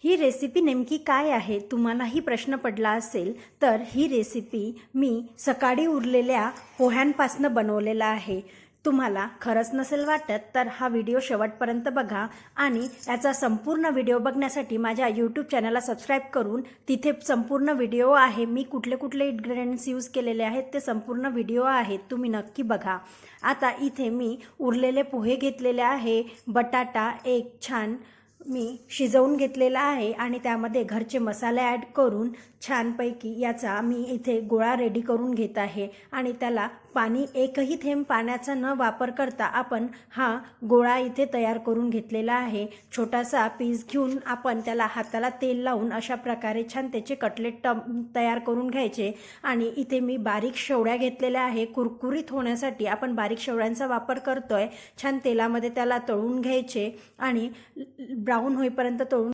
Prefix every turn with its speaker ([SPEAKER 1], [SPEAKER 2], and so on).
[SPEAKER 1] ही recipe नेमकी काय आहे तुम्हालाही प्रश्न पडला असेल तर ही रेसिपी मी सकाळी उरलेल्या पोह्यांपासून बनवलेला आहे। तुम्हाला खरंच नसेल वाटत तर हा व्हिडिओ शेवटपर्यंत बघा आणि याचा संपूर्ण व्हिडिओ बघण्यासाठी माझ्या YouTube चॅनलला सबस्क्राइब करून तिथे संपूर्ण व्हिडिओ आहे। मी कुठले कुठले इन्ग्रेडियंट्स यूज केलेले आहेत ते संपूर्ण व्हिडिओ आहेत, तुम्ही नक्की बघा। आता इथे मी उरलेले पोहे घेतलेले आहे, बटाटा एक छान मी शिजवून घेतलेला आहे आणि त्यामध्ये घरचे मसाले ॲड करून छानपैकी याचा मी इथे गोळा रेडी करून घेत आहे आणि त्याला पाणी एकही थेंब पाण्याचा न वापर करता आपण हा गोळा इथे तयार करून घेतलेला आहे। छोटासा पीस घेऊन आपण त्याला हाताला तेल लावून अशा प्रकारे छान त्याचे कटलेट तयार करून घ्यायचे आणि इथे मी बारीक शेवड्या घेतलेल्या आहे। कुरकुरीत होण्यासाठी आपण बारीक शेवड्यांचा वापर करतोय। छान तेलामध्ये त्याला तळून घ्यायचे आणि ब्राऊन होईपर्यंत तळून